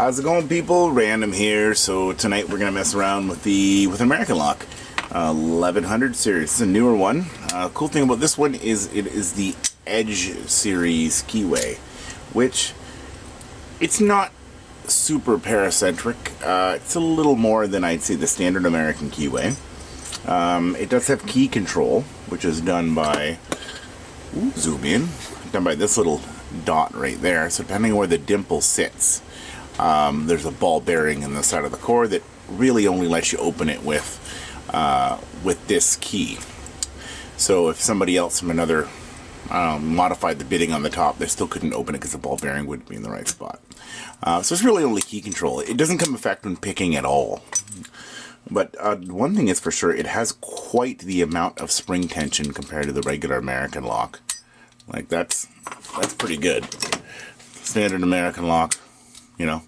How's it going, people? Random here. So tonight we're gonna mess around with American lock, 1100 series. It's a newer one. Cool thing about this one is it is the Edge series keyway, which it's not super paracentric. It's a little more than I'd say the standard American keyway. It does have key control, which is done by zoom in, done by this little dot right there. So depending on where the dimple sits, there's a ball bearing in the side of the core that really only lets you open it with this key. So if somebody else from another modified the bitting on the top, they still couldn't open it because the ball bearing wouldn't be in the right spot. So it's really only key control. It doesn't come effect when picking at all. But one thing is for sure, it has quite the amount of spring tension compared to the regular American lock. Like that's pretty good. Standard American lock, you know,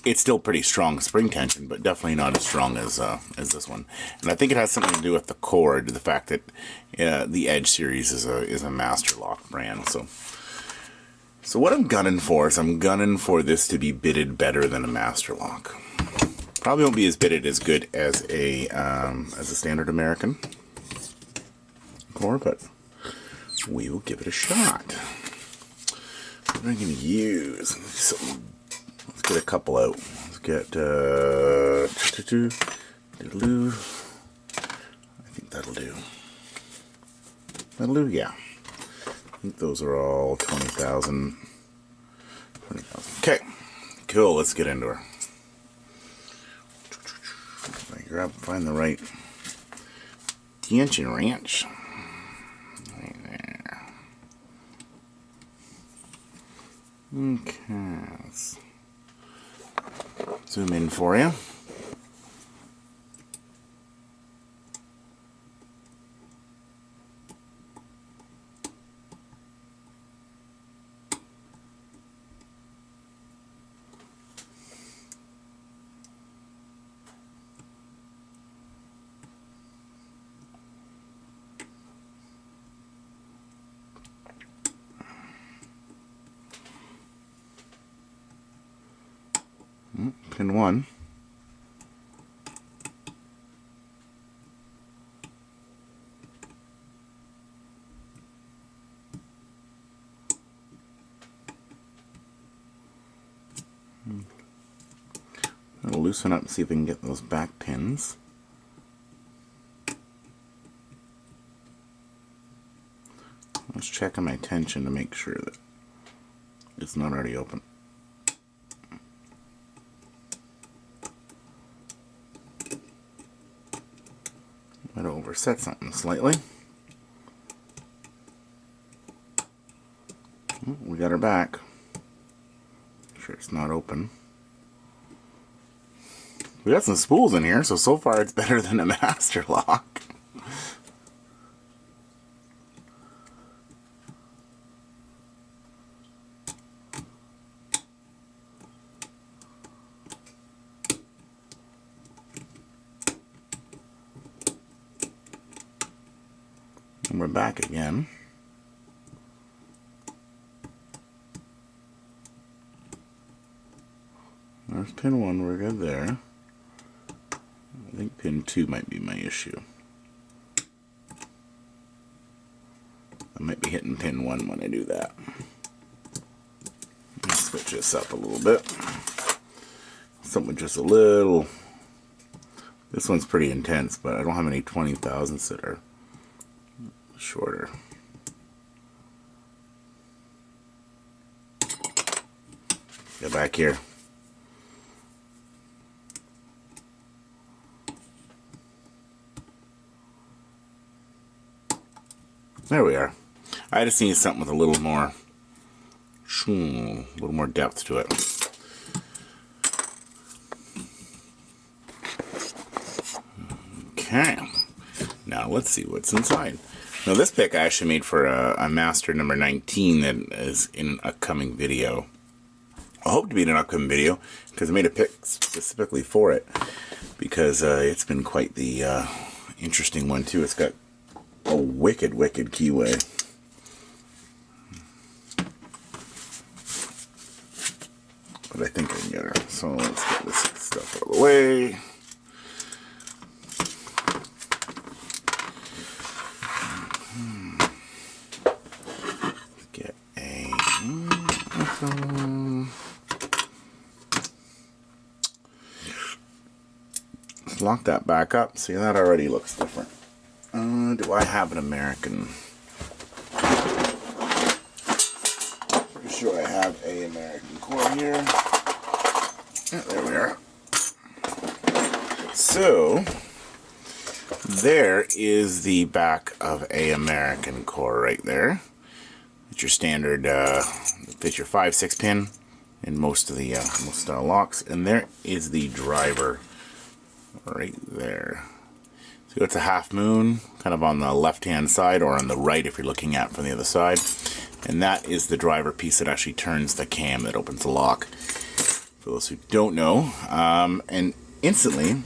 it's still pretty strong spring tension, but definitely not as strong as this one. And I think it has something to do with the cord, the fact that the Edge series is a master lock brand. So what I'm gunning for is I'm gunning for this to be bitted better than a master lock. Probably won't be as bitted as good as a standard American core, but we will give it a shot. What am I going to use? Let's get a couple out. Let's get I think that'll do. That'll do, yeah. I think those are all 20,000. 20,000. Okay, cool. Let's get into her. Find the right tension wrench. Right there. Okay, let's zoom in for you. Pin 1. I'll loosen up and see if we can get those back pins. Let's check on my tension to make sure that it's not already open. Might overset something slightly. Oh, we got her back. Sure it's not open. We got some spools in here, so far it's better than a master lock. And we're back again. There's pin 1, we're good there. I think pin 2 might be my issue. I might be hitting pin 1 when I do that. Let's switch this up a little bit. Something just a little... This one's pretty intense, but I don't have any 20,000s that are shorter. Get back here. There we are. I just need something with a little more depth to it. Okay. Now let's see what's inside. Now this pick I actually made for a master number 19 that is in an upcoming video. I hope to be in an upcoming video because I made a pick specifically for it, because it's been quite the interesting one too. It's got a wicked keyway. but I think I can get her. So let's get this stuff out of the way. Get a let's lock that back up. See, that already looks different. Do I have an American? Pretty sure I have a American core here. Yeah, there we are. So there is the back of a American core right there. It's your standard, fits your 5/6 pin in most of the most style locks, and there is the driver right there. So it's a half moon, kind of on the left-hand side, or on the right if you're looking at from the other side. And that is the driver piece that actually turns the cam that opens the lock. For those who don't know, and instantly,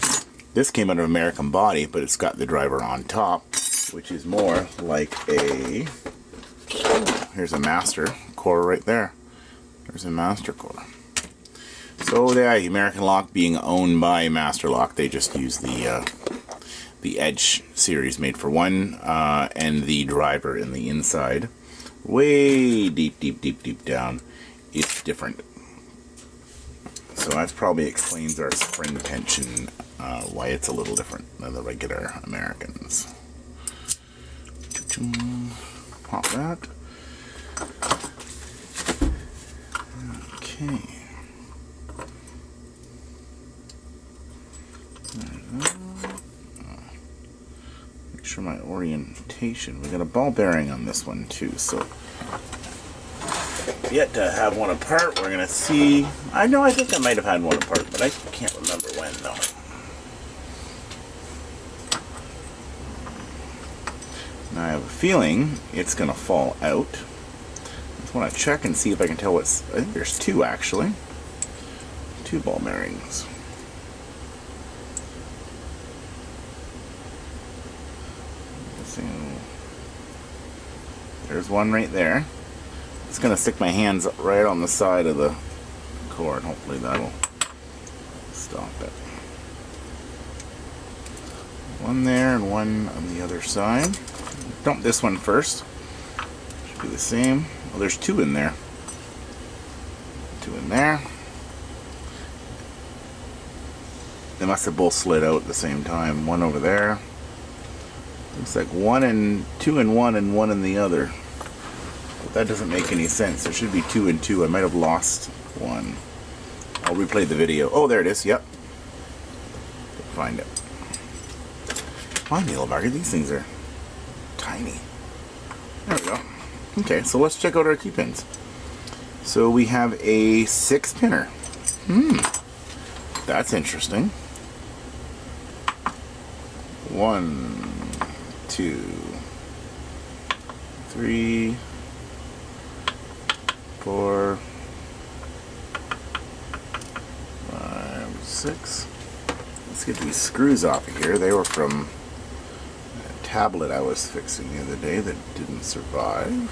this came out of American body, but it's got the driver on top, which is more like a, here's a master core right there. There's a master core. So the American lock being owned by Master Lock, they just use the Edge series made for one, and the driver in the inside. Way deep down, it's different. So that probably explains our spring tension, why it's a little different than the regular Americans. Pop that. Okay. Make sure my orientation. We got a ball bearing on this one too, so yet to have one apart. We're gonna see. I think I might have had one apart, but I can't remember when though. Now I have a feeling it's gonna fall out. I just want to check and see if I can tell what's. I think there's two actually. Two ball bearings. There's one right there. Just gonna stick my hands right on the side of the cord. Hopefully that'll stop it. One there and one on the other side. Dump this one first. Should be the same. Well, there's two in there. Two in there. They must have both slid out at the same time. One over there. Looks like one and two in one and one in the other. But that doesn't make any sense. There should be two and two. I might have lost one. I'll replay the video. Oh, there it is. Yep. Find it. Come on, Neilbarger. These things are tiny. There we go. Okay, so let's check out our key pins. So we have a 6-pinner. That's interesting. 1, 2, 3, 4, 5, 6. Let's get these screws off of here. They were from a tablet I was fixing the other day that didn't survive.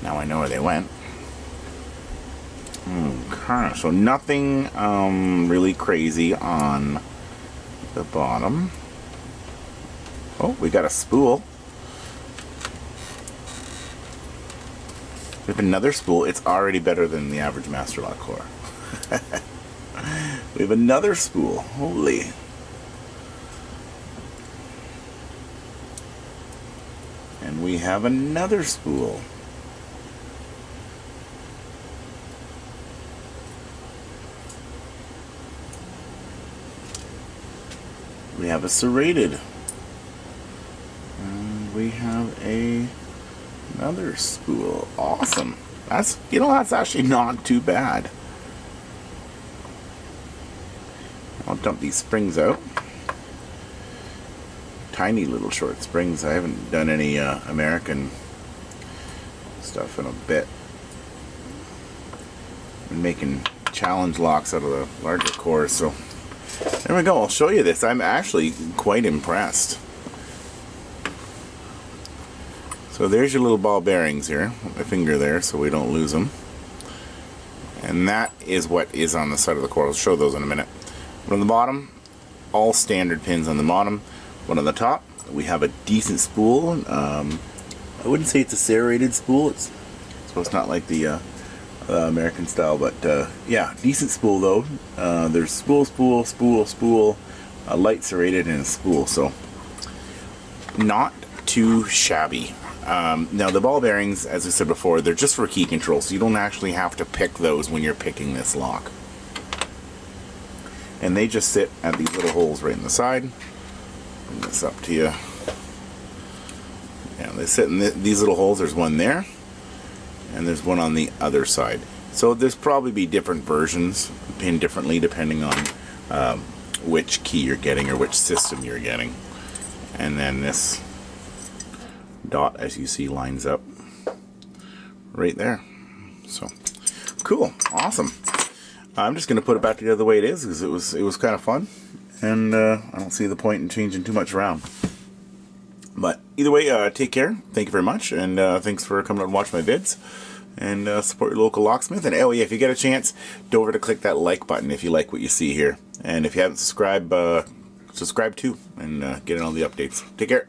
Now I know where they went. Okay, so nothing really crazy on the bottom. Oh, we got a spool. We have another spool. It's already better than the average Master Lock core. We have another spool. Holy. And we have another spool. We have a serrated. And we have another spool. Awesome. That's, that's actually not too bad. I'll dump these springs out. Tiny little short springs. I haven't done any American stuff in a bit. Been making challenge locks out of the larger cores, so there we go. I'll show you this. I'm actually quite impressed. So there's your little ball bearings here. Put my finger there so we don't lose them. And that is what is on the side of the core. I'll show those in a minute. But on the bottom, all standard pins on the bottom. One on the top, we have a decent spool. I wouldn't say it's a serrated spool. It's not like the American style, but yeah, decent spool though. There's spool, a light serrated, and a spool, so not too shabby. Now the ball bearings, as I said before, they're just for key control, so you don't actually have to pick those when you're picking this lock. And they just sit at these little holes right in the side. Bring this up to you. Yeah, they sit in these little holes. There's one there, and there's one on the other side. So there's probably be different versions, pinned differently depending on which key you're getting or which system you're getting. And then this dot, as you see, lines up right there. So cool, awesome. I'm just going to put it back together the way it is because it was kind of fun, and I don't see the point in changing too much around. But either way, take care. Thank you very much, and thanks for coming out and watching my vids. And support your local locksmith. And oh yeah, if you get a chance, don't forget to click that like button if you like what you see here. And if you haven't subscribed, subscribe too, and get in all the updates. Take care.